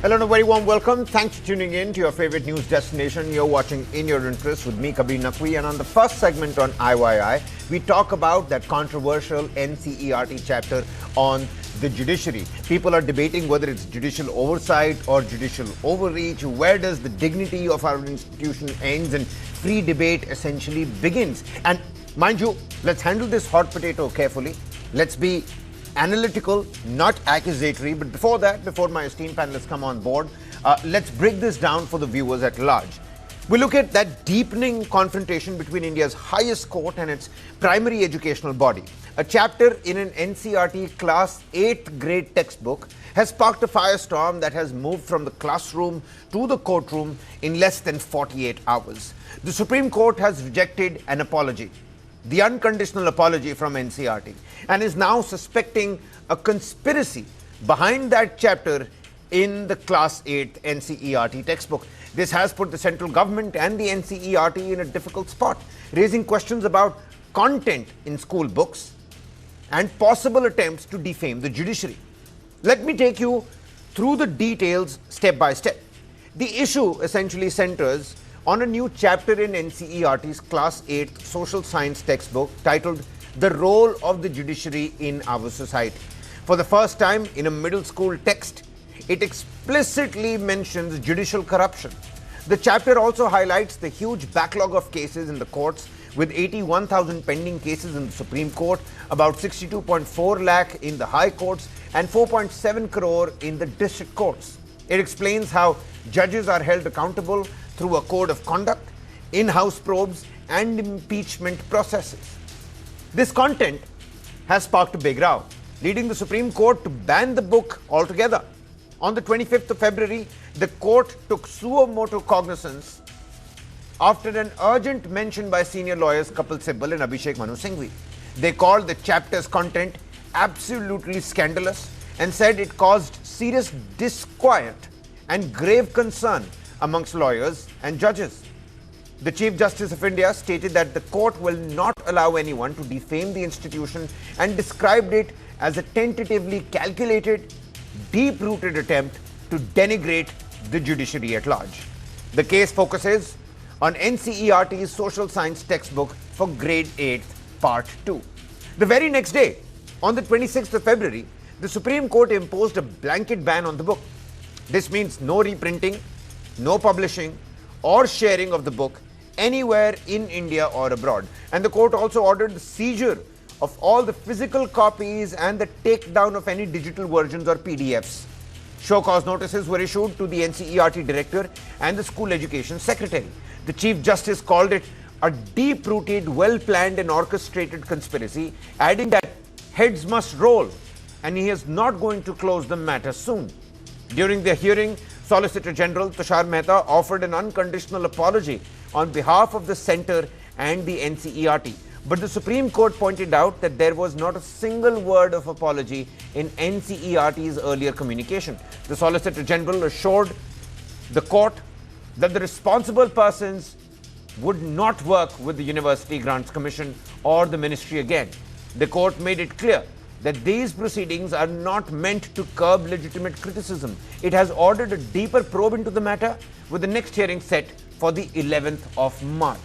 Hello and a very warm welcome. Thanks for tuning in to your favorite news destination. You're watching In Your Interest with me, Kabir Naqvi. And on the first segment on IYI, we talk about that controversial NCERT chapter on the judiciary. People are debating whether it's judicial oversight or judicial overreach. Where does the dignity of our institution ends and free debate essentially begins? And mind you, let's handle this hot potato carefully. Let's be analytical, not accusatory. But before that, before my esteemed panelists come on board, let's break this down for the viewers at large. We look at that deepening confrontation between India's highest court and its primary educational body. A chapter in an NCERT Class 8th grade textbook has sparked a firestorm that has moved from the classroom to the courtroom in less than 48 hours. The Supreme Court has rejected an apology, the unconditional apology from NCERT, and is now suspecting a conspiracy behind that chapter in the Class 8 NCERT textbook. This has put the central government and the NCERT in a difficult spot, raising questions about content in school books and possible attempts to defame the judiciary. Let me take you through the details step by step. The issue essentially centers on a new chapter in NCERT's Class 8 social science textbook titled The Role of the Judiciary in Our Society. For the first time in a middle school text, it explicitly mentions judicial corruption. The chapter also highlights the huge backlog of cases in the courts, with 81,000 pending cases in the Supreme Court, about 62.4 lakh in the high courts, and 4.7 crore in the district courts. It explains how judges are held accountable through a code of conduct, in-house probes, and impeachment processes. This content has sparked a big row, leading the Supreme Court to ban the book altogether. On the 25th of February, the court took suo motu cognisance after an urgent mention by senior lawyers Kapil Sibal and Abhishek Manu Singhvi. They called the chapter's content absolutely scandalous and said it caused serious disquiet and grave concern amongst lawyers and judges. The Chief Justice of India stated that the court will not allow anyone to defame the institution and described it as a tentatively calculated, deep-rooted attempt to denigrate the judiciary at large. The case focuses on NCERT's social science textbook for grade 8, part 2. The very next day, on the 26th of February, the Supreme Court imposed a blanket ban on the book. This means no reprinting, no publishing or sharing of the book anywhere in India or abroad. And the court also ordered the seizure of all the physical copies and the takedown of any digital versions or PDFs. Show cause notices were issued to the NCERT director and the school education secretary. The Chief Justice called it a deep-rooted, well-planned and orchestrated conspiracy, adding that heads must roll and he is not going to close the matter soon. During the hearing, Solicitor General Tushar Mehta offered an unconditional apology on behalf of the centre and the NCERT. But the Supreme Court pointed out that there was not a single word of apology in NCERT's earlier communication. The Solicitor General assured the court that the responsible persons would not work with the University Grants Commission or the ministry again. The court made it clear that these proceedings are not meant to curb legitimate criticism. It has ordered a deeper probe into the matter, with the next hearing set for the 11th of March.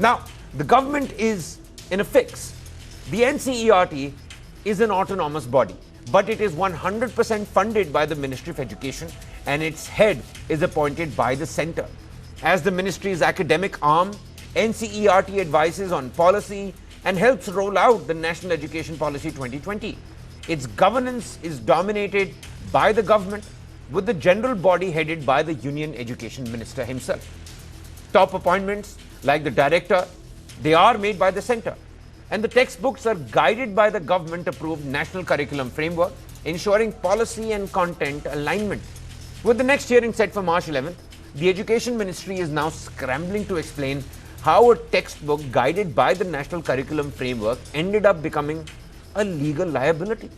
Now, the government is in a fix. The NCERT is an autonomous body, but it is 100% funded by the Ministry of Education and its head is appointed by the centre. As the ministry's academic arm, NCERT advises on policy and helps roll out the National Education Policy 2020. Its governance is dominated by the government, with the general body headed by the Union Education Minister himself. Top appointments like the director, they are made by the centre, and the textbooks are guided by the government-approved National Curriculum Framework, ensuring policy and content alignment. With the next hearing set for March 11th, the Education Ministry is now scrambling to explain how a textbook guided by the National Curriculum Framework ended up becoming a legal liability.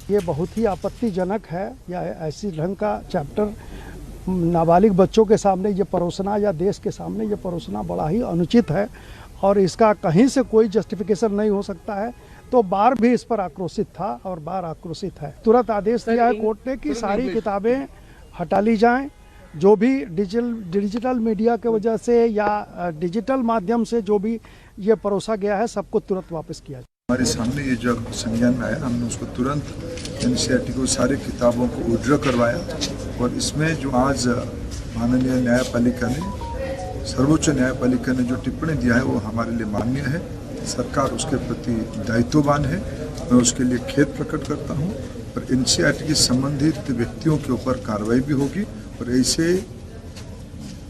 ये बहुत ही आपत्तिजनक है या ऐसी ढंग का chapter नाबालिग बच्चों के सामने ये परोसना या देश के सामने ये परोसना बड़ा ही अनुचित है और इसका कहीं से कोई जस्टिफिकेशन नहीं हो सकता है। तो बार भी इस पर आक्रोशित था और बार आक्रोशित है। तुरंत आदेश दिया है कोर्ट ने कि सारी किताबें हटा ली जाएं, जो भी डिजिटल मीडिया के वजह से या डिजिटल माध्यम से जो भी ये परोसा गया है सबको तुरंत वापस किया जाए। हमारे सामने ये जो संज्ञान में आया, हमने उसको तुरंत एनसीईआरटी को सारी किताबों को विड्रॉ करवाया और इसमें जो आज माननीय न्यायपालिका ने, सर्वोच्च न्यायपालिका ने जो टिप्पणी दिया है वो हमारे लिए मान्य है। सरकार उसके प्रति दायित्ववान है, मैं उसके लिए खेद प्रकट करता हूँ। और एनसीईआरटी की संबंधित व्यक्तियों के ऊपर कार्रवाई भी होगी और ऐसे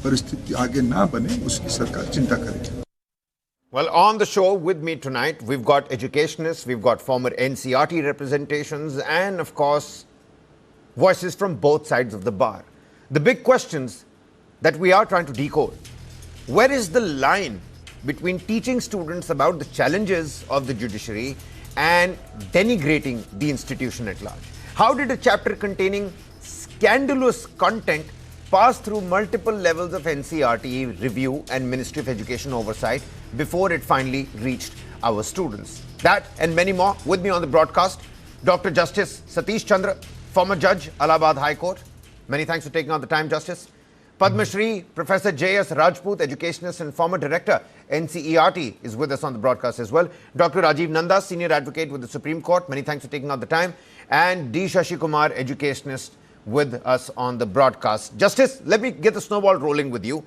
परिस्थिति आगे ना बने उसकी सरकार चिंता करेगी। Well, on the show with me tonight, we've got educationists, we've got former NCERT representations, and of course, voices from both sides of the bar. The big questions that we are trying to decode. Where is the line between teaching students about the challenges of the judiciary and denigrating the institution at large? How did a chapter containing scandalous content pass through multiple levels of NCERT review and Ministry of Education oversight before it finally reached our students? That and many more. With me on the broadcast, Dr. Justice Satish Chandra, former judge, Allahabad High Court. Many thanks for taking out the time, Justice. Padma Shri, Professor J.S. Rajput, educationist and former director, NCERT, is with us on the broadcast as well. Dr. Rajiv Nanda, senior advocate with the Supreme Court. Many thanks for taking out the time. And D. Shashi Kumar, educationist, with us on the broadcast. Justice, let me get the snowball rolling with you.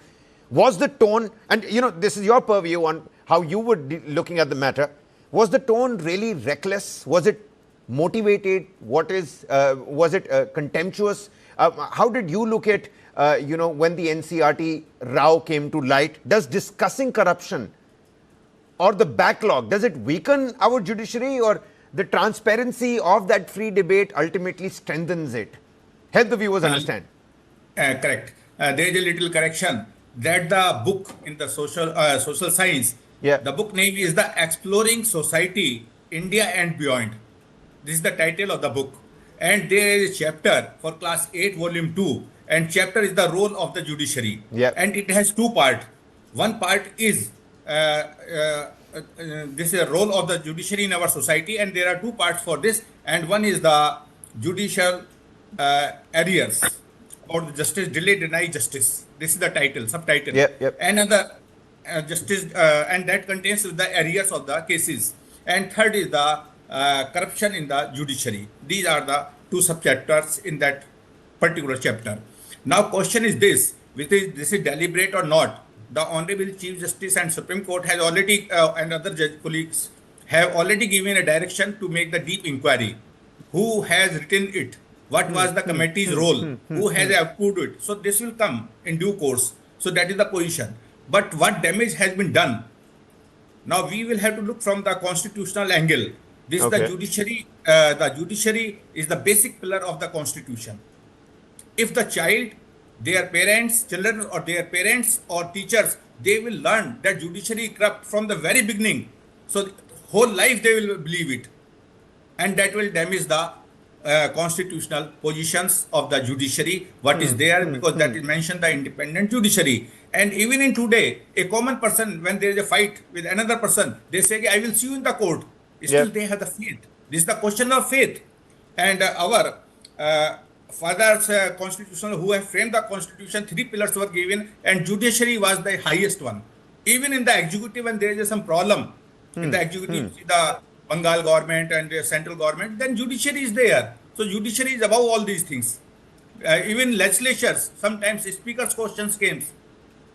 Was the tone, and you know, this is your purview on how you were looking at the matter, was the tone really reckless? Was it motivated? Was it contemptuous? How did you look at, when the NCERT row came to light? Does discussing corruption or the backlog, does it weaken our judiciary, or the transparency of that free debate ultimately strengthens it? Help the viewers understand. Correct. There is a little correction that the book in the social science, the book name is The Exploring Society, India and Beyond. This is the title of the book. And there is a chapter for class 8, volume 2. And chapter is the role of the judiciary. And it has two parts. One part is this is a role of the judiciary in our society. And there are two parts for this. And one is the judicial arrears, about the justice, delay, deny justice. This is the title, subtitle. Another justice, and that contains the arrears of the cases. And third is the corruption in the judiciary. These are the two subchapters in that particular chapter. Now, question is this: this is deliberate or not? The Honorable Chief Justice and Supreme Court has already, and other judge colleagues have already given a direction to make the deep inquiry. Who has written it? What was the committee's role? Who has approved it? So this will come in due course. So that is the position. But what damage has been done? Now we will have to look from the constitutional angle. This is the judiciary. The judiciary is the basic pillar of the constitution. If the child, their parents, children or their parents or teachers, they will learn that judiciary is corrupt from the very beginning. So whole life they will believe it. And that will damage the constitutional positions of the judiciary, what is there, because that is mentioned the independent judiciary. And even in today, a common person, when there is a fight with another person, they say, I will see you in the court. Still they have the faith. This is the question of faith. And our fathers constitutional who have framed the constitution, three pillars were given, and judiciary was the highest one. Even in the executive, when there is some problem in the executive, the Bengal government and the central government, then judiciary is there. So judiciary is above all these things. Even legislatures, sometimes speaker's questions came.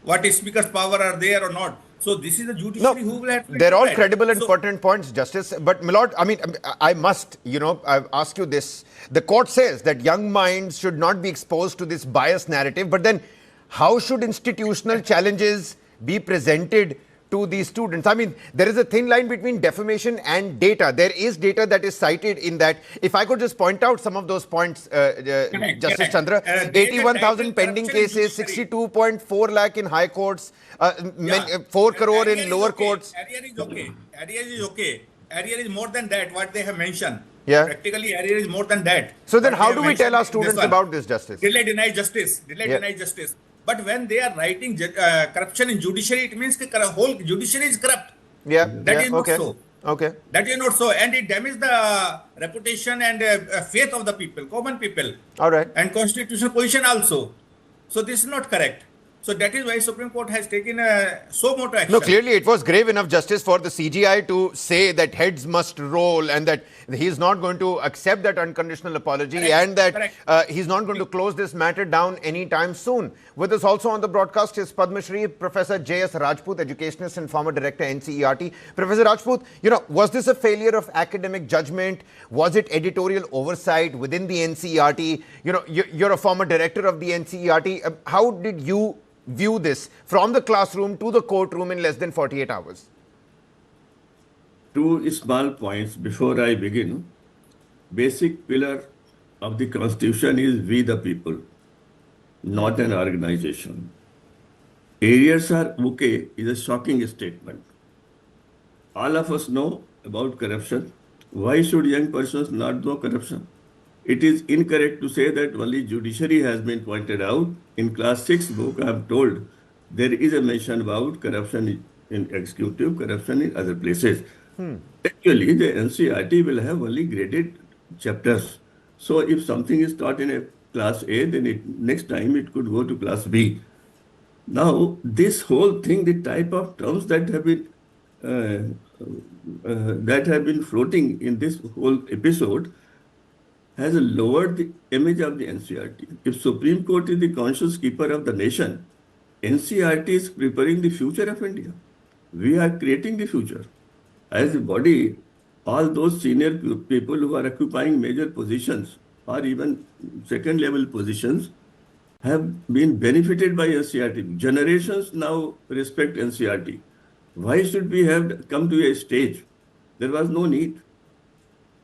What is speaker's power are there or not? So this is the judiciary who will have to they're all credible and pertinent points, Justice. But my lord, I mean, I must, I ask you this. The court says that young minds should not be exposed to this biased narrative. But then how should institutional challenges be presented to these students? I mean, there is a thin line between defamation and data. There is data that is cited in that. If I could just point out some of those points, Justice Chandra, 81,000 pending cases, 62.4 lakh in high courts, 4 crore in lower courts. Arrear is okay. Arrear is okay. Arrear is more than that, what they have mentioned. Yeah. Practically, arrear is more than that. So then how do we tell our students about this, Justice? Delay, deny justice. Delay, deny justice. But when they are writing corruption in judiciary, it means the whole judiciary is corrupt. That is not so. Okay. That is not so, and it damages the reputation and faith of the people, common people, All right. and constitutional position also. So this is not correct. So that is why Supreme Court has taken so much No, action. clearly it was grave enough justice for the CGI to say that heads must roll and that he is not going to accept that unconditional apology Correct. and that Correct. he's not going to close this matter down anytime soon. With us also on the broadcast is Padma Shri, Professor J.S. Rajput, educationist and former director NCERT. Professor Rajput, was this a failure of academic judgment? Was it editorial oversight within the NCERT? You're a former director of the NCERT. How did you view this from the classroom to the courtroom in less than 48 hours? Two small points before I begin. Basic pillar of the Constitution is we the people, not an organization. Areas are okay is a shocking statement. All of us know about corruption. Why should young persons not know corruption? It is incorrect to say that only judiciary has been pointed out. In class 6 book, I am told there is a mention about corruption in executive, corruption in other places. Actually, the NCERT will have only graded chapters. So if something is taught in a class A, then next time it could go to class B. Now, this whole thing, the type of terms that have been floating in this whole episode, has lowered the image of the NCERT. If Supreme Court is the conscious keeper of the nation, NCERT is preparing the future of India. We are creating the future. As a body, all those senior people who are occupying major positions or even second level positions have been benefited by NCERT. Generations now respect NCERT. Why should we have come to a stage? There was no need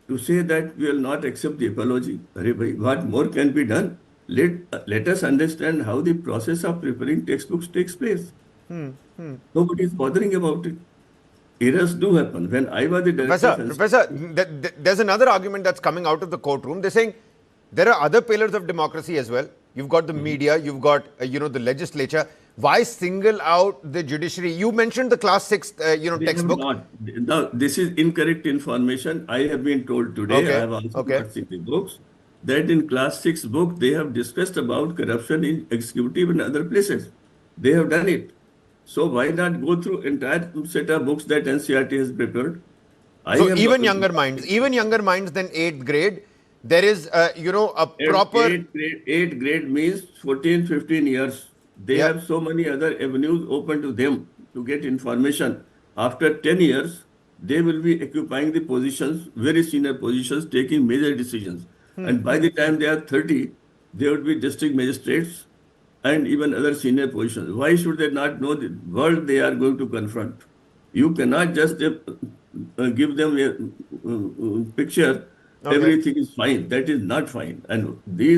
to say that we will not accept the apology. What more can be done? Let us understand how the process of preparing textbooks takes place. Nobody is bothering about it. Errors do happen. When I was the director... Professor, there's another argument that's coming out of the courtroom. They're saying there are other pillars of democracy as well. You've got the media, you've got, the legislature. Why single out the judiciary? You mentioned the class 6, textbook. No, this is incorrect information. I have been told today, Okay. I have also not seen the books, that in class 6 book, they have discussed about corruption in executive and other places. They have done it. So why not go through entire set of books that NCERT has prepared? So even younger minds than 8th grade, there is, a proper... 8th grade means 14, 15 years. They have so many other avenues open to them to get information. After 10 years, they will be occupying the positions, very senior positions, taking major decisions. And by the time they are 30, they would be district magistrates and even other senior positions. Why should they not know the world they are going to confront? You cannot just give them a picture, everything is fine. That is not fine. And they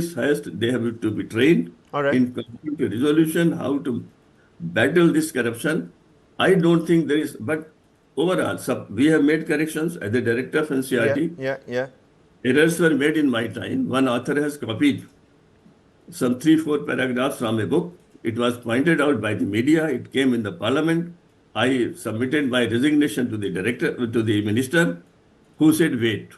have to be trained in conflict resolution, how to battle this corruption. I don't think there is, but overall, we have made corrections as the director of NCERT. Errors were made in my time. One author has copied some 3-4 paragraphs from a book. It was pointed out by the media. It came in the parliament. I submitted my resignation to the minister, who said, wait.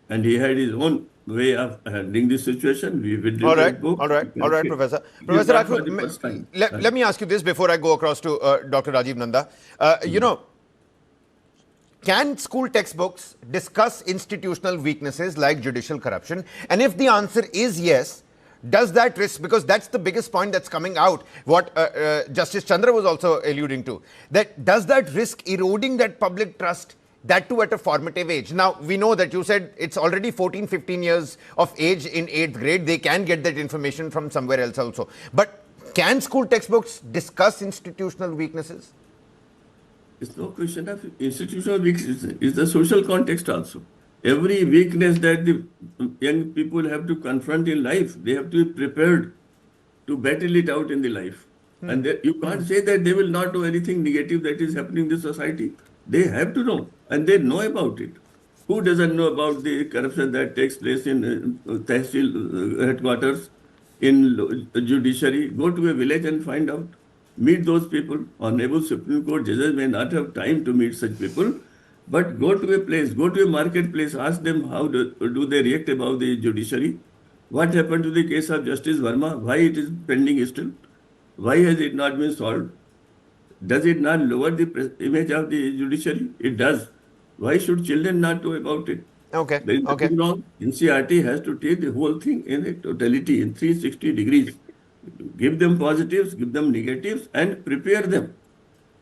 And he had his own way of handling this situation. We withdrew that book. All right, Professor. Professor Rajput, let me ask you this before I go across to Dr. Rajiv Nanda. Can school textbooks discuss institutional weaknesses like judicial corruption? And if the answer is yes, does that risk, because that's the biggest point that's coming out, what Justice Chandra was also alluding to, that does that risk eroding that public trust, that too at a formative age? Now, we know that you said it's already 14, 15 years of age in 8th grade. They can get that information from somewhere else also. But can school textbooks discuss institutional weaknesses? It's no question of institutional weakness. It's the social context also. Every weakness that the young people have to confront in life, they have to be prepared to battle it out in the life. And you can't say that they will not know anything negative that is happening in the society. They have to know, and they know about it. Who doesn't know about the corruption that takes place in Tehsil headquarters, in judiciary? Go to a village and find out. Meet those people. Honorable Supreme Court judges may not have time to meet such people, But go to a place, go to a marketplace, ask them how do they react about the judiciary. What happened to the case of Justice Verma? Why it is pending still? Why has it not been solved? Does it not lower the image of the judiciary? It does. Why should children not know about it? Okay. There is nothing wrong. NCERT has to take the whole thing in a totality, in 360 degrees. Give them positives, give them negatives, and prepare them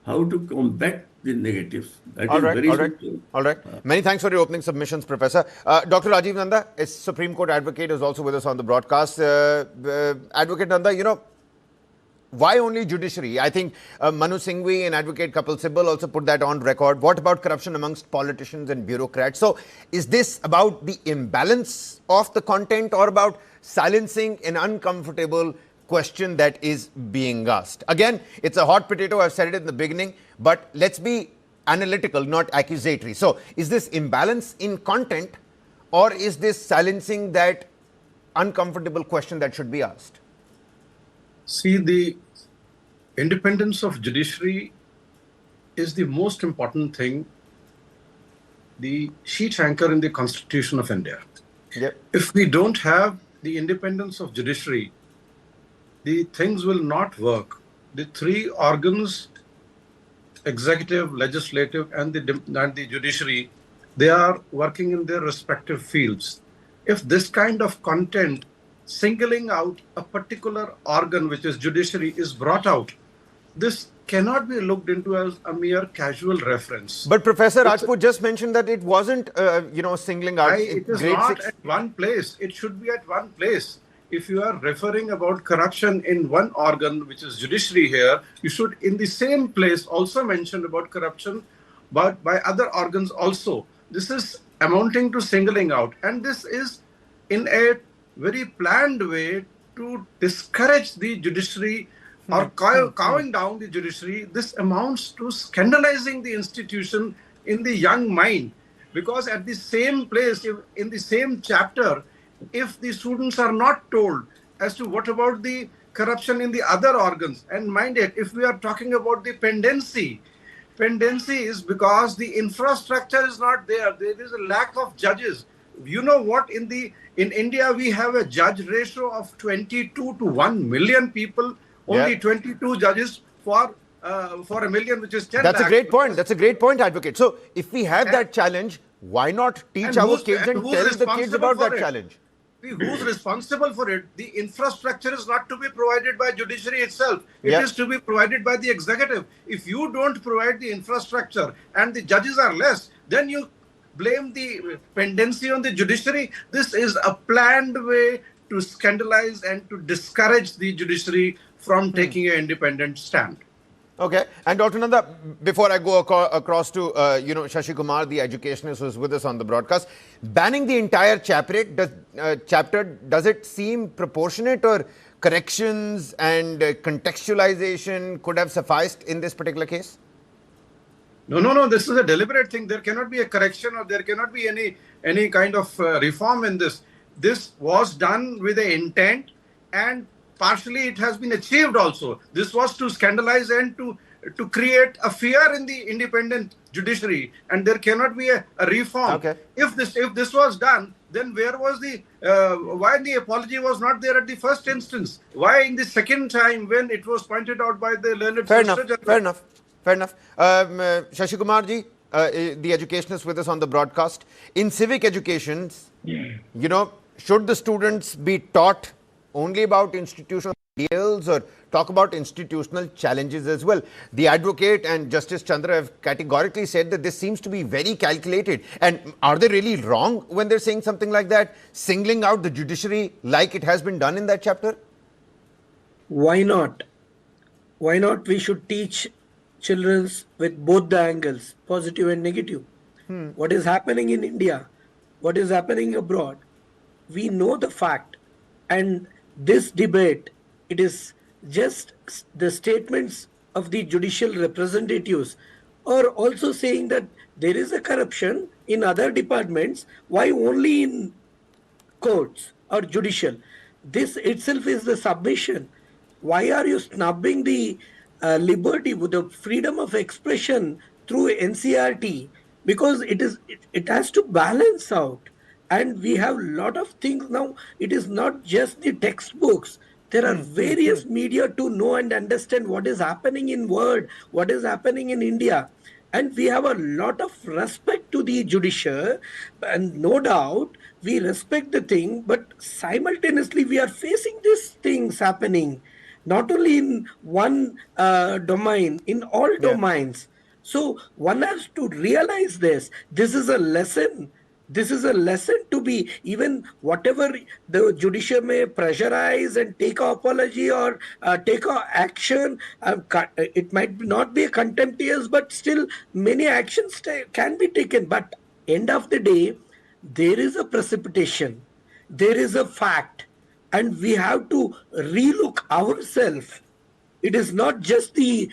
how to combat the negatives. That is very simple. All right. Many thanks for your opening submissions, Professor. Dr. Rajiv Nanda, a Supreme Court advocate, is also with us on the broadcast. Advocate Nanda, why only judiciary? I think Manu Singhvi and Advocate Kapil Sibal also put that on record. What about corruption amongst politicians and bureaucrats? So is this about the imbalance of the content or about silencing an uncomfortable question that is being asked? Again, it's a hot potato. I've said it in the beginning, but let's be analytical, not accusatory. So is this imbalance in content or is this silencing that uncomfortable question that should be asked? See, the independence of judiciary is the most important thing, the sheet anchor in the Constitution of India. Yep. If we don't have the independence of judiciary, the things will not work. The three organs, executive, legislative, and the judiciary, they are working in their respective fields. If this kind of content singling out a particular organ, which is judiciary, is brought out, this cannot be looked into as a mere casual reference. But Professor Rajput just mentioned that it wasn't, singling out. It is not at one place. It should be at one place. If you are referring about corruption in one organ, which is judiciary here, you should in the same place also mention about corruption, but by other organs also. This is amounting to singling out. And this is in a very planned way to discourage the judiciary or cowing down the judiciary. This amounts to scandalizing the institution in the young mind, because at the same place, in the same chapter, if the students are not told as to what about the corruption in the other organs, and mind it, if we are talking about the pendency is because the infrastructure is not there. There is a lack of judges. You know what, in India we have a judge ratio of 22 to 1 million people, only 22 judges for a million, which is 10 That's lakhs. a great point. That's a great point, Advocate. So if we have that challenge, why not teach our kids and tell the kids about that challenge? Who's responsible for it? The infrastructure is not to be provided by judiciary itself. It is to be provided by the executive. If you don't provide the infrastructure and the judges are less, then you blame the pendency on the judiciary. This is a planned way to scandalize and to discourage the judiciary from taking an independent stand. Okay. And Dr. Nanda, before I go across to, Shashi Kumar, the educationist who's with us on the broadcast, banning the entire chapter, does it seem proportionate, or corrections and contextualization could have sufficed in this particular case? No. This is a deliberate thing. There cannot be a correction, or there cannot be any kind of reform in this. This was done with an intent, and partially it has been achieved also. This was to scandalize and to create a fear in the independent judiciary, and there cannot be a reform. Okay. If this was done, then where was why the apology was not there at the first instance? Why in the second time, when it was pointed out by the learned Fair enough. Shashi Kumar ji, the educationist with us on the broadcast. In civic education, should the students be taught only about institutional ideals or talk about institutional challenges as well? The advocate and Justice Chandra have categorically said that this seems to be very calculated. And are they really wrong when they're saying something like that, singling out the judiciary like it has been done in that chapter? Why not? Why not? We should teach children with both the angles, positive and negative. What is happening in India? What is happening abroad? We know the fact. And this debate, it is just the statements of the judicial representatives are also saying that there is a corruption in other departments. Why only in courts or judicial? This itself is the submission. Why are you snubbing the liberty with the freedom of expression through NCERT because it has to balance out. And we have a lot of things now. It is not just the textbooks. There are various media to know and understand what is happening in world, what is happening in India. And we have a lot of respect to the judiciary, and no doubt we respect the thing, but simultaneously we are facing these things happening, not only in one domain, in all domains. So one has to realize this. This is a lesson. This is a lesson to be, even whatever the judiciary may pressurize and take a apology or take a action. It might not be a contemptuous, but still many actions can be taken. But end of the day, there is a precipitation, there is a fact, and we have to relook ourselves. It is not just the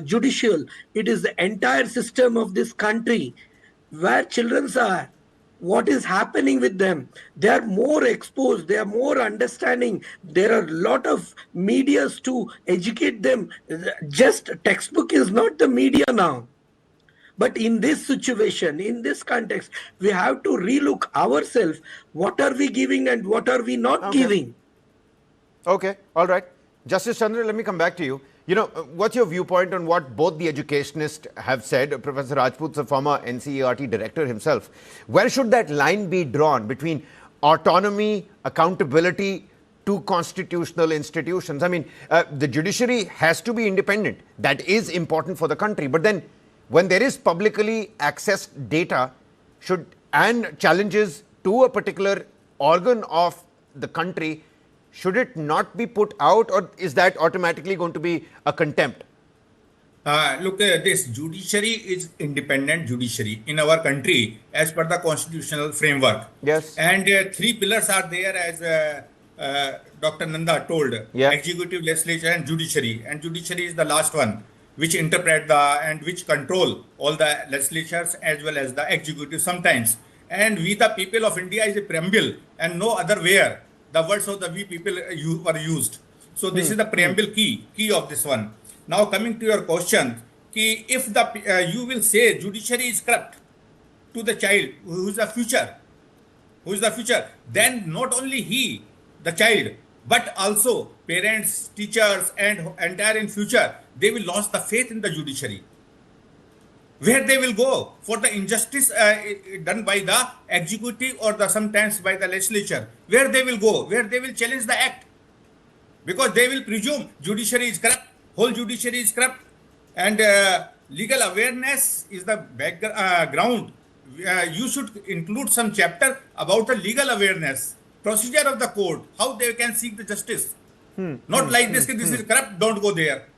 judicial, it is the entire system of this country where children are. What is happening with them? They are more exposed, they are more understanding. There are a lot of medias to educate them. Just textbook is not the media now. But in this situation, in this context, we have to relook ourselves. What are we giving and what are we not giving? Okay, all right. Justice Chandra, let me come back to you. You know, what's your viewpoint on what both the educationists have said? Professor Rajput's a former NCERT director himself. Where should that line be drawn between autonomy, accountability to constitutional institutions? I mean, the judiciary has to be independent. That is important for the country. But then when there is publicly accessed data and challenges to a particular organ of the country, should it not be put out, or is that automatically going to be a contempt? Look, this judiciary is independent judiciary in our country as per the constitutional framework. Yes. And three pillars are there, as Dr. Nanda told. Yeah. Executive, legislature and judiciary. And judiciary is the last one, which interpret and which control all the legislatures as well as the executive sometimes. And we the people of India is a preamble and no other where the words of the we people were used. So this is the preamble key of this one. Now coming to your question, if the you will say judiciary is corrupt to the child who is the future, then not only he, the child, but also parents, teachers, and entire in future, they will lose the faith in the judiciary. Where they will go for the injustice done by the executive or sometimes by the legislature? Where they will go? Where they will challenge the act? Because they will presume judiciary is corrupt, whole judiciary is corrupt, and legal awareness is the background. You should include some chapter about the legal awareness, procedure of the court, how they can seek the justice. Not like this is corrupt, don't go there.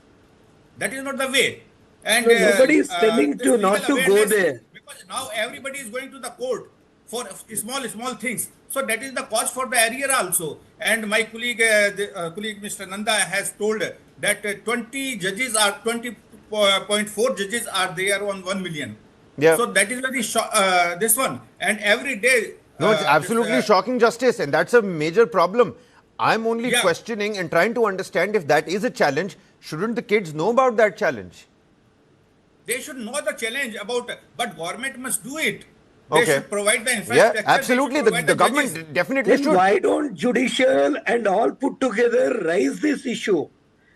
That is not the way. And so nobody is telling to not to go there. Because now everybody is going to the court for small things. So that is the cause for the arrear also. And my colleague, Mr. Nanda has told that 20.4 judges are there on 1 million. Yeah. So that is very this one. And every day. No, it's absolutely shocking, Justice, and that's a major problem. I'm only questioning and trying to understand if that is a challenge. Shouldn't the kids know about that challenge? They should know the challenge but government must do it. They should provide the infrastructure. Yeah, absolutely. The government definitely should. Why don't judicial and all put together raise this issue?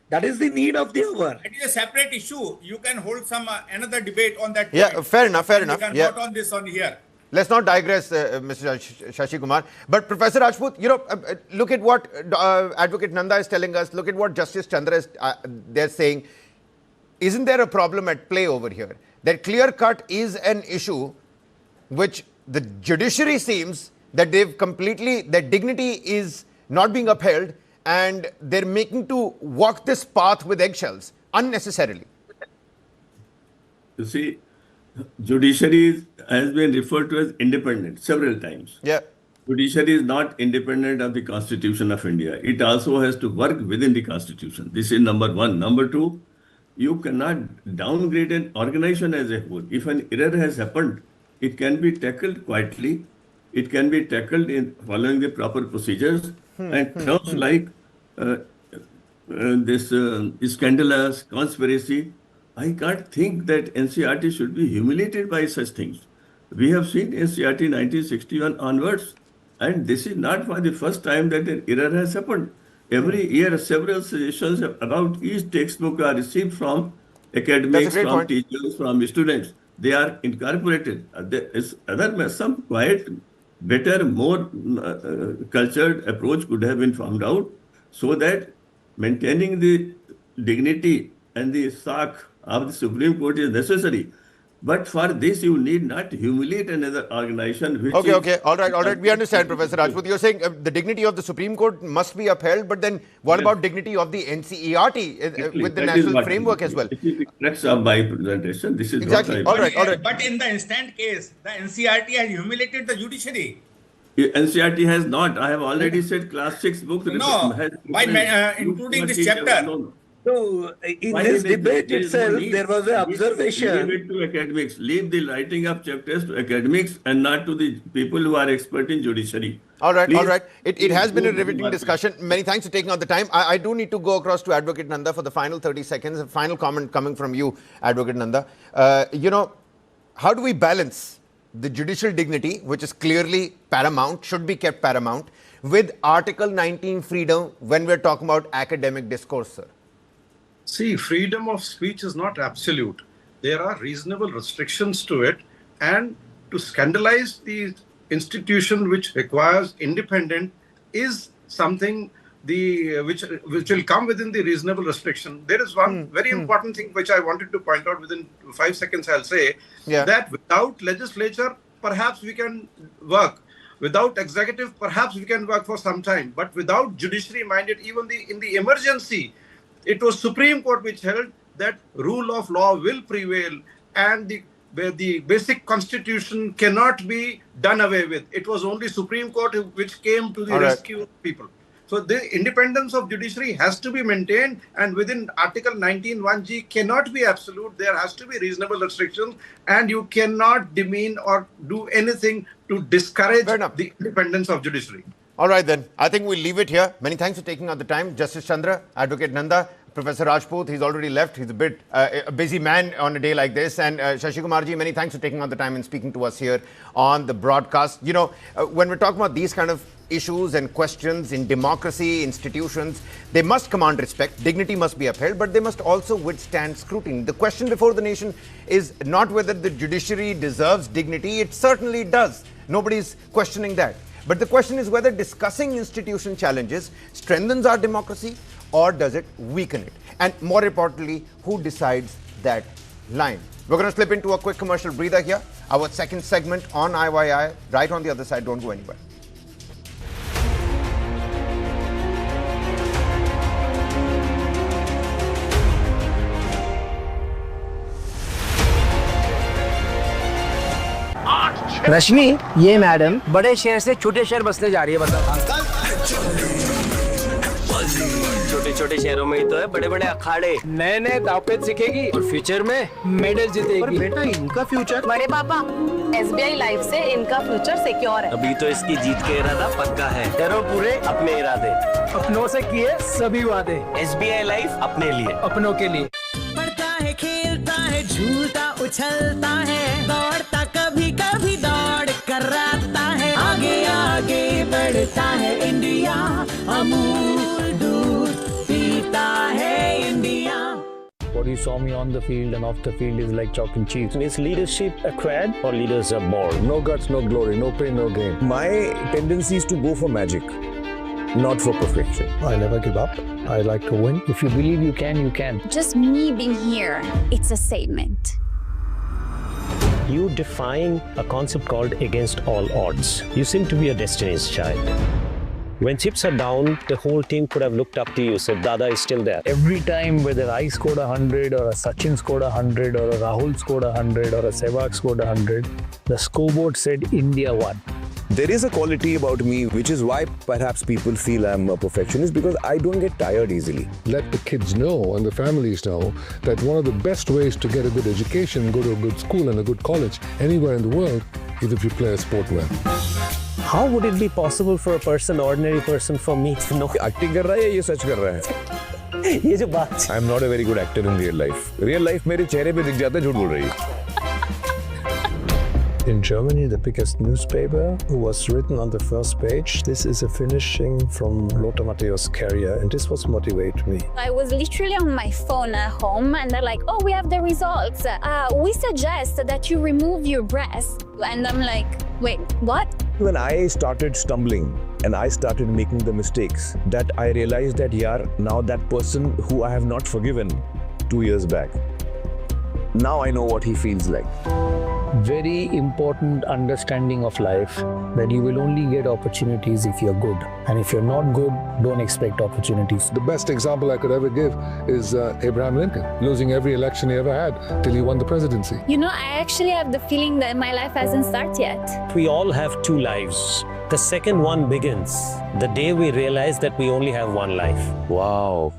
That is the need of the hour. It is a separate issue. You can hold some another debate on that. Yeah, fair enough. You can vote on this on here. Let's not digress, Mr. Shashi Kumar. But Professor Rajput, look at what Advocate Nanda is telling us. Look at what Justice Chandra is they're saying. Isn't there a problem at play over here? That clear cut is an issue which the judiciary seems that their dignity is not being upheld, and they're making to walk this path with eggshells unnecessarily. You see, judiciary has been referred to as independent several times. Yeah. Judiciary is not independent of the Constitution of India. It also has to work within the Constitution. This is number one. Number two, you cannot downgrade an organization as a whole. If an error has happened, it can be tackled quietly. It can be tackled in following the proper procedures. And terms like this scandalous, conspiracy, I can't think that NCERT should be humiliated by such things. We have seen NCERT 1961 onwards, and this is not for the first time that an error has happened. Every year, several suggestions about each textbook are received from academics, great from point. teachers, from students. They are incorporated. There is some quite better, more cultured approach could have been found out, so that maintaining the dignity and the sack of the Supreme Court is necessary. But for this, you need not humiliate another organization. Which Okay. All right. We understand, Professor Rajput. You're saying the dignity of the Supreme Court must be upheld, but then what about dignity of the NCERT with the national framework as well? If you correct my presentation, this is Exactly. What All right. But in the instant case, the NCERT has humiliated the judiciary. NCERT has not. I have already said class 6 book. No, including this chapter. No. So, in this debate itself, there was an observation. Leave it to academics. Leave the writing of chapters to academics and not to the people who are expert in judiciary. All right. Please. It has been a riveting discussion. Many thanks for taking out the time. I do need to go across to Advocate Nanda for the final 30 seconds. A final comment coming from you, Advocate Nanda. How do we balance the judicial dignity, which is clearly paramount, should be kept paramount, with Article 19 freedom when we're talking about academic discourse, sir? See, freedom of speech is not absolute. There are reasonable restrictions to it, and to scandalize the institution which requires independent is something which will come within the reasonable restriction. There is one very important thing which I wanted to point out within 5 seconds. I'll say that without legislature, perhaps we can work. Without executive, perhaps we can work for some time. But without judiciary minded, even in the emergency, it was Supreme Court which held that rule of law will prevail and the basic constitution cannot be done away with. It was only Supreme Court which came to the rescue of people. So the independence of judiciary has to be maintained, and within Article 19(1)(g) cannot be absolute. There has to be reasonable restrictions, and you cannot demean or do anything to discourage the independence of judiciary. All right, then. I think we'll leave it here. Many thanks for taking out the time. Justice Chandra, Advocate Nanda, Professor Rajput, he's already left. He's a bit a busy man on a day like this. And Shashi Kumarji, many thanks for taking out the time and speaking to us here on the broadcast. When we're talking about these kind of issues and questions in democracy, institutions, they must command respect. Dignity must be upheld, but they must also withstand scrutiny. The question before the nation is not whether the judiciary deserves dignity. It certainly does. Nobody's questioning that. But the question is whether discussing institution challenges strengthens our democracy or does it weaken it? And more importantly, who decides that line? We're going to slip into a quick commercial breather here. Our second segment on IYI, right on the other side. Don't go anywhere. रश्मि, ये madam बड़े शहर से छोटे शहर बसने जा रही है, बताओ। छोटे छोटे शहरों में ही तो है बड़े बड़े अखाड़े, नए नए दावपेच सीखेगी और फ्यूचर में मेडल जीतेगी। और बेटा, इनका फ्यूचर? बड़े पापा, SBI लाइफ से इनका फ्यूचर सिक्योर है। अभी तो इसकी जीत के इरादा पक्का है। करो पूरे अपने इरादे, अपनों से किए सभी वादे। SBI लाइफ अपने लिए, अपनों के लिए। पढ़ता है, खेलता है, झूलता उछलता है, दौड़ता कभी कभी दौड़ कराता है, आगे आगे बढ़ता है इंडिया, अमूल दूध पीता है India. What you saw me on the field and off the field is like chalk and cheese. Is leadership acquired or leaders are born? No guts, no glory, no pain, no gain. My tendency is to go for magic, not for perfection. I never give up. I like to win. If you believe you can, you can. Just me being here, it's a statement. You defying a concept called against all odds. You seem to be a Destiny's Child. When chips are down, the whole team could have looked up to you, said, Dada is still there. Every time, whether I scored 100 or a Sachin scored 100 or a Rahul scored 100 or a Sehwag scored 100, the scoreboard said India won. There is a quality about me, which is why perhaps people feel I'm a perfectionist, because I don't get tired easily. Let the kids know and the families know that one of the best ways to get a good education, go to a good school and a good college anywhere in the world, is if you play a sport well. How would it be possible for a person, ordinary person, for me to know? Acting कर रहा है या ये सच कर रहा है? ये जो बात I'm not a very good actor in real life. Real life मेरे चेहरे पे दिख जाता है झूठ बोल रही है. In Germany, the biggest newspaper was written on the first page. This is a finishing from Lothar Matthäus' career, and this was motivate me. I was literally on my phone at home and they're like, oh, we have the results. We suggest that you remove your breast. And I'm like, wait, what? When I started stumbling and I started making the mistakes, that I realized that now that person who I have not forgiven 2 years back, now I know what he feels like. Very important understanding of life, that you will only get opportunities if you're good. And if you're not good, don't expect opportunities. The best example I could ever give is Abraham Lincoln, losing every election he ever had till he won the presidency. You know, I actually have the feeling that my life hasn't started yet. We all have 2 lives. The second one begins the day we realize that we only have 1 life. Wow.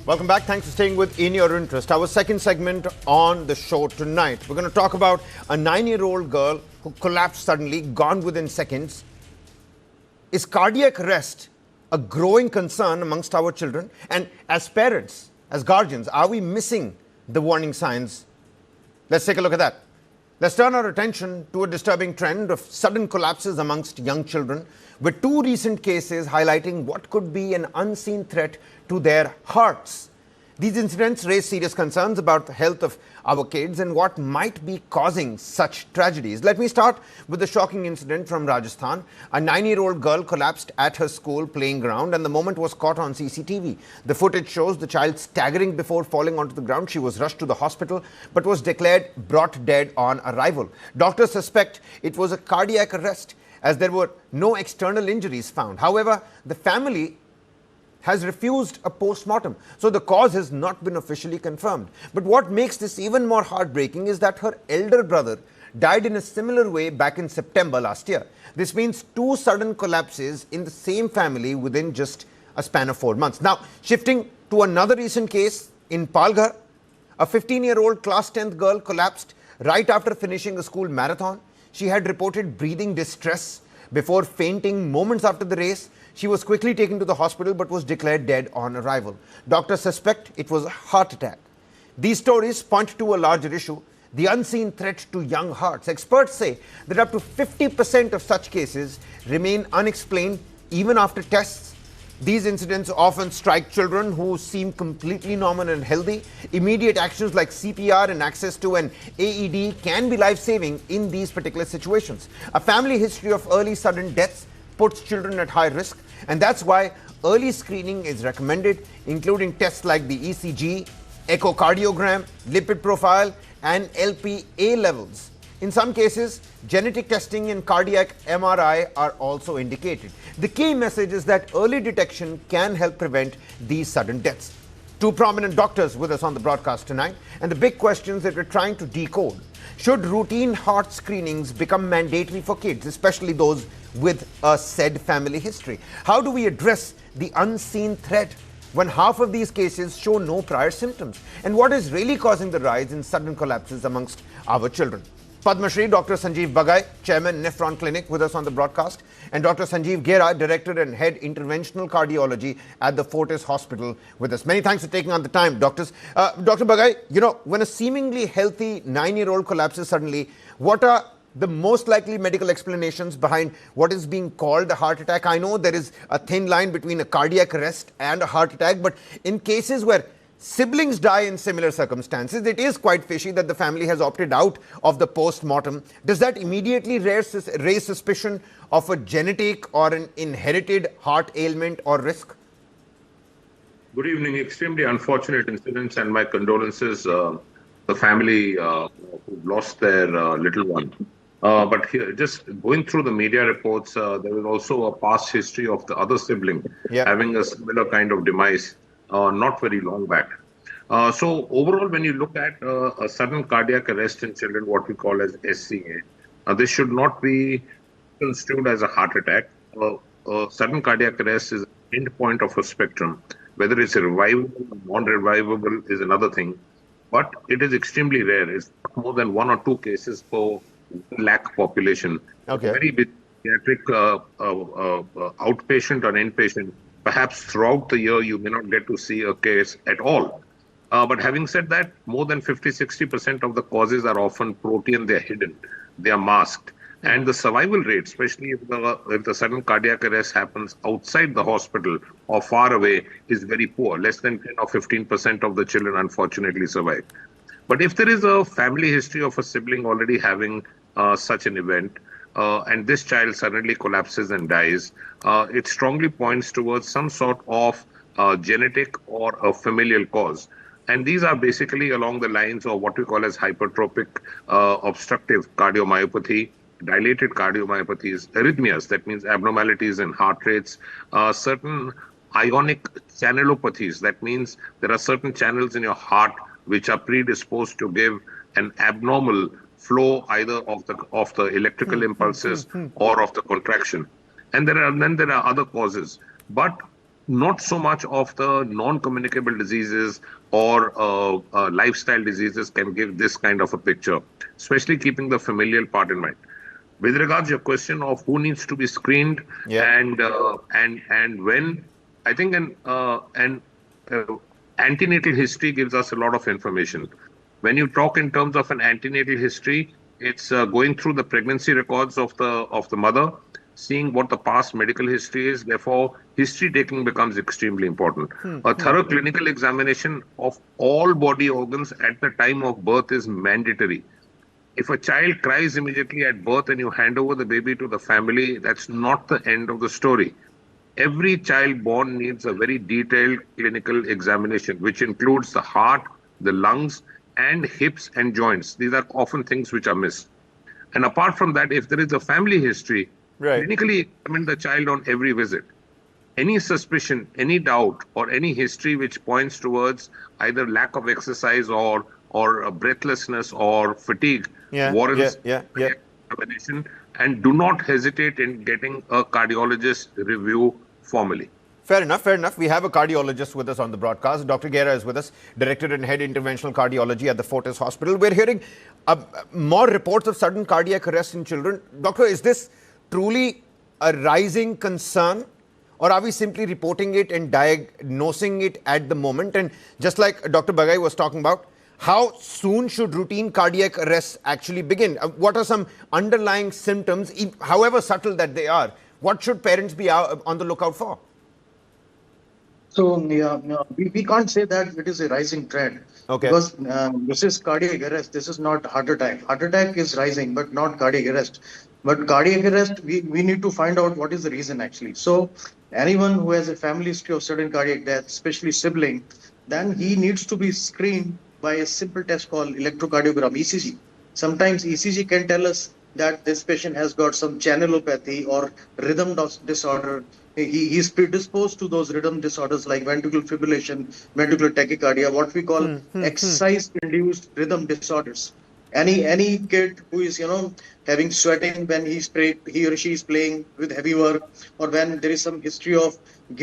Welcome back. Thanks for staying with In Your Interest. Our second segment on the show tonight. We're going to talk about a 9-year-old girl who collapsed suddenly, gone within seconds. Is cardiac arrest a growing concern amongst our children? And as parents, as guardians, are we missing the warning signs? Let's take a look at that. Let's turn our attention to a disturbing trend of sudden collapses amongst young children, with 2 recent cases highlighting what could be an unseen threat to their hearts. These incidents raise serious concerns about the health of our kids and what might be causing such tragedies. Let me start with the shocking incident from Rajasthan. A 9-year-old girl collapsed at her school playing ground, and the moment was caught on CCTV. The footage shows the child staggering before falling onto the ground. She was rushed to the hospital but was declared brought dead on arrival. Doctors suspect it was a cardiac arrest, as there were no external injuries found. However, the family has refused a post-mortem, so the cause has not been officially confirmed. But what makes this even more heartbreaking is that her elder brother died in a similar way back in September last year. This means 2 sudden collapses in the same family within just a span of 4 months. Now, shifting to another recent case in Palghar, a 15-year-old class 10th girl collapsed right after finishing a school marathon. She had reported breathing distress before fainting moments after the race. She was quickly taken to the hospital but was declared dead on arrival. Doctors suspect it was a heart attack. These stories point to a larger issue, the unseen threat to young hearts. Experts say that up to 50% of such cases remain unexplained even after tests. These incidents often strike children who seem completely normal and healthy. Immediate actions like CPR and access to an AED can be life-saving in these particular situations. A family history of early sudden deaths puts children at high risk, and that's why early screening is recommended, including tests like the ECG, echocardiogram, lipid profile, and LPA levels. In some cases, genetic testing and cardiac MRI are also indicated. The key message is that early detection can help prevent these sudden deaths. 2 prominent doctors with us on the broadcast tonight, and the big questions that we're trying to decode. Should routine heart screenings become mandatory for kids, especially those with a said family history? How do we address the unseen threat when half of these cases show no prior symptoms? And what is really causing the rise in sudden collapses amongst our children? Padma Shri, Dr. Sanjeev Bagai, Chairman, Nephron Clinic, with us on the broadcast, and Dr. Sanjeev Gera, Director and Head Interventional Cardiology at the Fortis Hospital, with us. Many thanks for taking on the time, doctors. Dr. Bagai, you know, when a seemingly healthy 9-year-old collapses suddenly, what are the most likely medical explanations behind what is being called a heart attack? I know there is a thin line between a cardiac arrest and a heart attack, but in cases where siblings die in similar circumstances, it is quite fishy that the family has opted out of the post-mortem. Does that immediately raise suspicion of a genetic or an inherited heart ailment or risk? Good evening. Extremely unfortunate incidents, and my condolences the family who lost their little one. But here, just going through the media reports, there was also a past history of the other sibling having a similar kind of demise not very long back. So overall, when you look at a sudden cardiac arrest in children, what we call as SCA, this should not be construed as a heart attack. Sudden cardiac arrest is the end point of a spectrum. Whether it's revivable or non-revivable is another thing. But it is extremely rare. It's more than 1 or 2 cases per lakh population. Okay. Very pediatric outpatient or inpatient. Perhaps throughout the year, you may not get to see a case at all. But having said that, more than 50-60% of the causes are often protean. They're hidden. They are masked. And the survival rate, especially if the sudden cardiac arrest happens outside the hospital or far away, is very poor. Less than 10 or 15% of the children unfortunately survive. But if there is a family history of a sibling already having such an event, and this child suddenly collapses and dies, it strongly points towards some sort of genetic or a familial cause. And these are basically along the lines of what we call as hypertrophic obstructive cardiomyopathy, dilated cardiomyopathies, arrhythmias, that means abnormalities in heart rates, certain ionic channelopathies, that means there are certain channels in your heart which are predisposed to give an abnormal flow either of the electrical impulses or of the contraction. And then there are other causes, but not so much of the non-communicable diseases or lifestyle diseases can give this kind of a picture, especially keeping the familial part in mind. With regards to your question of who needs to be screened and when, I think an antenatal history gives us a lot of information. When you talk in terms of an antenatal history, it's going through the pregnancy records of the mother, seeing what the past medical history is. Therefore, history taking becomes extremely important. A thorough clinical examination of all body organs at the time of birth is mandatory. If a child cries immediately at birth and you hand over the baby to the family, that's not the end of the story. Every child born needs a very detailed clinical examination, which includes the heart, the lungs, and hips and joints. These are often things which are missed. And apart from that, if there is a family history, clinically examine the child on every visit. Any suspicion, any doubt, or any history which points towards either lack of exercise or breathlessness or fatigue warrants examination, and do not hesitate in getting a cardiologist review formally. Fair enough, fair enough. We have a cardiologist with us on the broadcast. Dr. Gera is with us, Director and Head Interventional Cardiology at the Fortis Hospital. We're hearing more reports of sudden cardiac arrest in children. Doctor, is this truly a rising concern, or are we simply reporting it and diagnosing it at the moment? And just like Dr. Bagai was talking about, how soon should routine cardiac arrests actually begin? What are some underlying symptoms, however subtle that they are? What should parents be on the lookout for? So we can't say that it is a rising trend. Okay. Because this is cardiac arrest. This is not heart attack. Heart attack is rising, but not cardiac arrest. But cardiac arrest, we need to find out what is the reason actually. So anyone who has a family history of sudden cardiac death, especially sibling, then he needs to be screened by a simple test called electrocardiogram, ECG. Sometimes ECG can tell us that this patient has got some channelopathy or rhythm disorder. He is predisposed to those rhythm disorders like ventricular fibrillation, ventricular tachycardia, what we call exercise-induced rhythm disorders. Any kid who is having sweating when he or she is playing with heavy work, or when there is some history of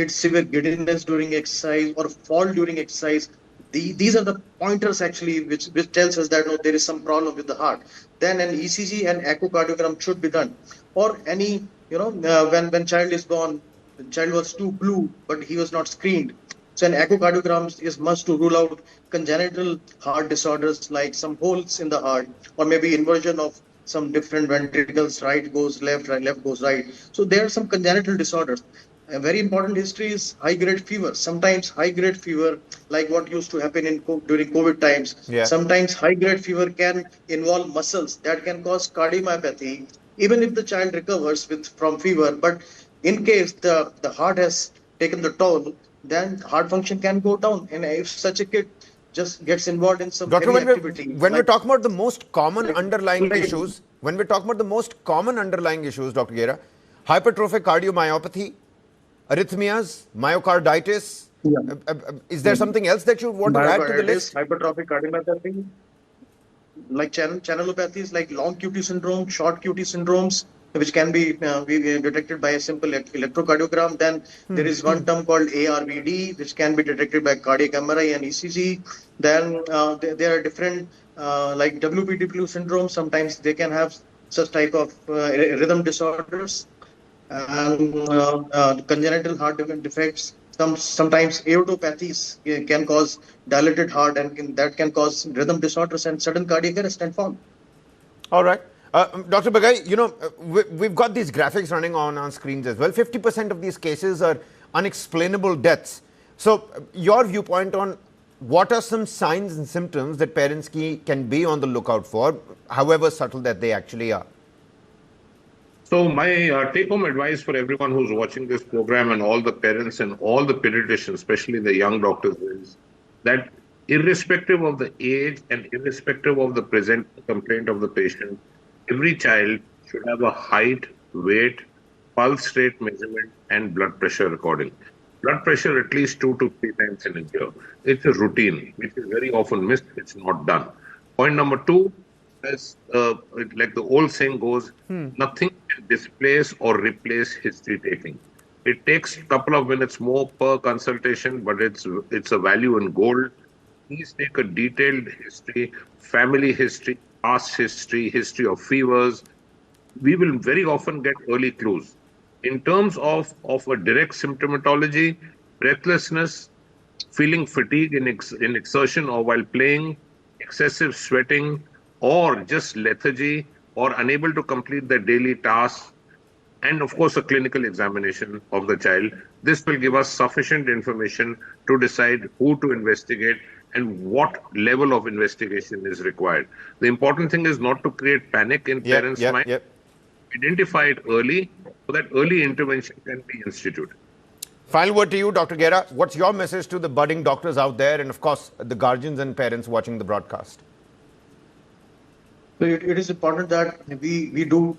severe giddiness during exercise or fall during exercise, these are the pointers actually which tells us that there is some problem with the heart. Then an ECG and echocardiogram should be done. Or any when child is born, the child was too blue but he was not screened. So an echocardiogram is must to rule out congenital heart disorders like some holes in the heart, or maybe inversion of some different ventricles, right goes left, left goes right. So there are some congenital disorders. a very important history is high-grade fever. Sometimes high-grade fever, like what used to happen during COVID times, sometimes high-grade fever can involve muscles that can cause cardiomyopathy, even if the child recovers from fever. But in case the heart has taken the toll, then heart function can go down. And if such a kid just gets involved in some Doctor, heavy activity, when we're talking about the most common underlying issues, Dr. Gera, hypertrophic cardiomyopathy, arrhythmias, myocarditis, is there something else that you want to add to the list? Hypertrophic cardiomyopathy, like channelopathies, like long QT syndrome, short QT syndromes, which can be detected by a simple electrocardiogram. Then there is one term called ARVD, which can be detected by cardiac MRI and ECG. Then there are different like WPD syndrome. Sometimes they can have such type of rhythm disorders and congenital heart defects. Sometimes aortopathies can cause dilated heart, and that can cause rhythm disorders and sudden cardiac arrest and fall. All right. Dr. Bagai, we've got these graphics running on screens as well. 50% of these cases are unexplainable deaths. So your viewpoint on what are some signs and symptoms that parents can be on the lookout for, however subtle that they actually are? So my take-home advice for everyone who's watching this program and all the parents and all the pediatricians, especially the young doctors, is that irrespective of the age and irrespective of the present complaint of the patient, every child should have a height, weight, pulse rate measurement and blood pressure recording. Blood pressure at least 2 to 3 times in a year. It's a routine, which is very often missed. It's not done. Point number 2, as like the old saying goes, nothing can displace or replace history taking. It takes a couple of minutes more per consultation, but it's a value in gold. Please take a detailed history, family history, past history, history of fevers. We will very often get early clues. In terms of a direct symptomatology, breathlessness, feeling fatigue in exertion or while playing, excessive sweating, or just lethargy, or unable to complete their daily tasks, and of course a clinical examination of the child. This will give us sufficient information to decide who to investigate and what level of investigation is required. The important thing is not to create panic in parents' mind. Identify it early so that early intervention can be instituted. Final word to you, Dr. Gera. What's your message to the budding doctors out there and, of course, the guardians and parents watching the broadcast? So it is important that we do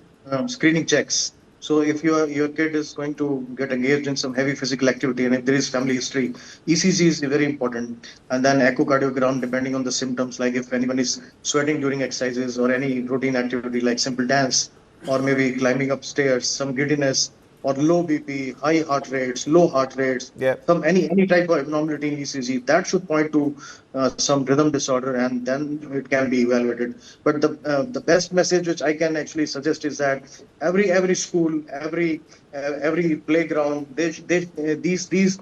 screening checks. So if your kid is going to get engaged in some heavy physical activity and if there is family history, ECG is very important. And then echocardiogram, depending on the symptoms, like if anyone is sweating during exercises or any routine activity like simple dance, or maybe climbing upstairs, some giddiness, or low BP, high heart rates, low heart rates, any type of abnormality in ECG, that should point to some rhythm disorder, and then it can be evaluated. But the best message which I can actually suggest is that every school, every playground, these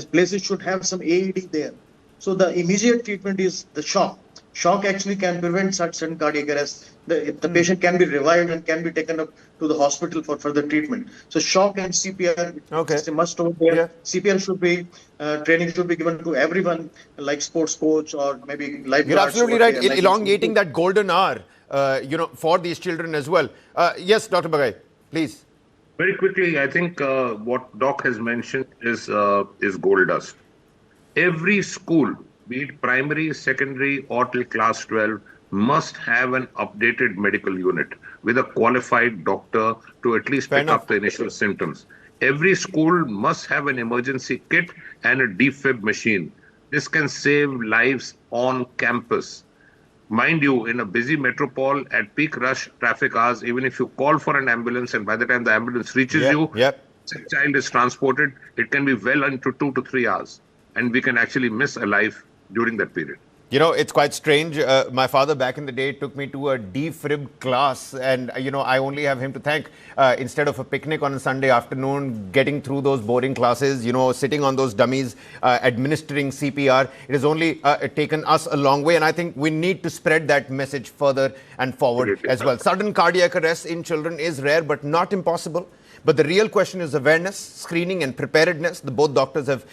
places should have some AED there. So the immediate treatment is the shock. Shock actually can prevent sudden cardiac arrest. The patient can be revived and can be taken up to the hospital for further treatment. So shock and CPR is a must over there. CPR should be, training should be given to everyone, like sports coach or maybe lifeguards. You're absolutely right. Elongating that golden hour, for these children as well. Yes, Dr. Bagai, please. Very quickly, I think what Doc has mentioned is gold dust. Every school, be it primary, secondary, or till class 12, must have an updated medical unit with a qualified doctor to at least pick up the initial symptoms. Every school must have an emergency kit and a defib machine. This can save lives on campus. Mind you, in a busy metropole at peak rush traffic hours, even if you call for an ambulance and by the time the ambulance reaches you, the child is transported, it can be well into 2 to 3 hours. And we can actually miss a life during that period. You know, it's quite strange. My father back in the day took me to a defib class and, I only have him to thank. Instead of a picnic on a Sunday afternoon, getting through those boring classes, sitting on those dummies, administering CPR, it has only taken us a long way. And I think we need to spread that message further and forward as well. Sudden cardiac arrest in children is rare, but not impossible. But the real question is awareness, screening and preparedness. The both doctors have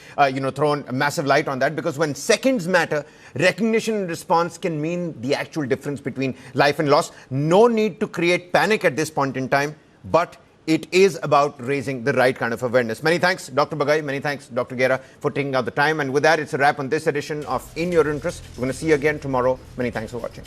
thrown a massive light on that, because when seconds matter, recognition and response can mean the actual difference between life and loss. No need to create panic at this point in time, but it is about raising the right kind of awareness. Many thanks, Dr. Bagai. Many thanks, Dr. Gera, for taking out the time. And with that, it's a wrap on this edition of In Your Interest. We're going to see you again tomorrow. Many thanks for watching.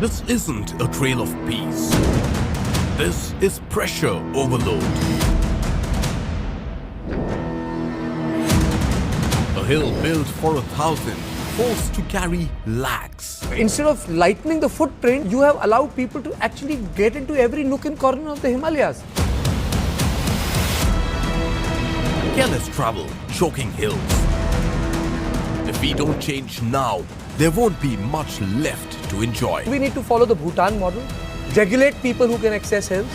This isn't a trail of peace. This is pressure overload. A hill built for 1,000, forced to carry lakhs. Instead of lightening the footprint, you have allowed people to actually get into every nook and corner of the Himalayas. Careless travel, choking hills. If we don't change now, there won't be much left to enjoy. We need to follow the Bhutan model, regulate people who can access hills.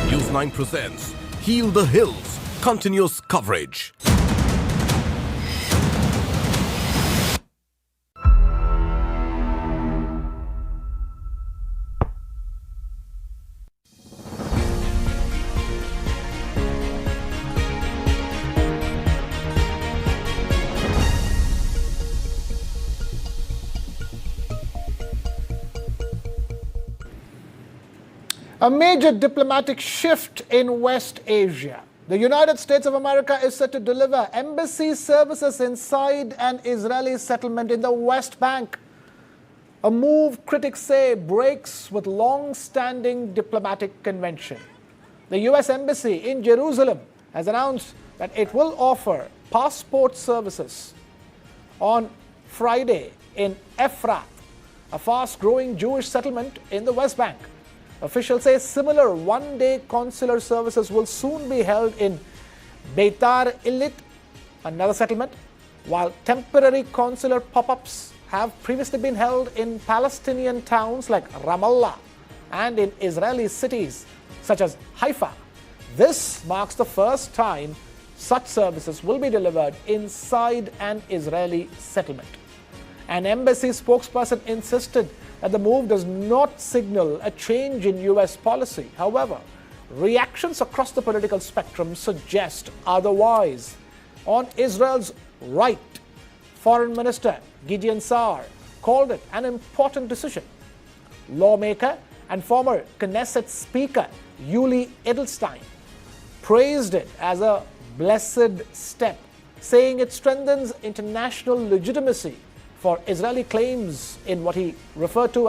News 9 presents Heal the Hills, continuous coverage. A major diplomatic shift in West Asia. The United States of America is set to deliver embassy services inside an Israeli settlement in the West Bank. A move critics say breaks with long-standing diplomatic convention. The US Embassy in Jerusalem has announced that it will offer passport services on Friday in Efrat, a fast-growing Jewish settlement in the West Bank. Officials say similar one-day consular services will soon be held in Beitar Illit, another settlement, while temporary consular pop-ups have previously been held in Palestinian towns like Ramallah and in Israeli cities such as Haifa. This marks the first time such services will be delivered inside an Israeli settlement. An embassy spokesperson insisted that the move does not signal a change in US policy. However, reactions across the political spectrum suggest otherwise. On Israel's right, Foreign Minister Gideon Saar called it an important decision. Lawmaker and former Knesset Speaker Yuli Edelstein praised it as a blessed step, saying it strengthens international legitimacy for Israeli claims in what he referred to as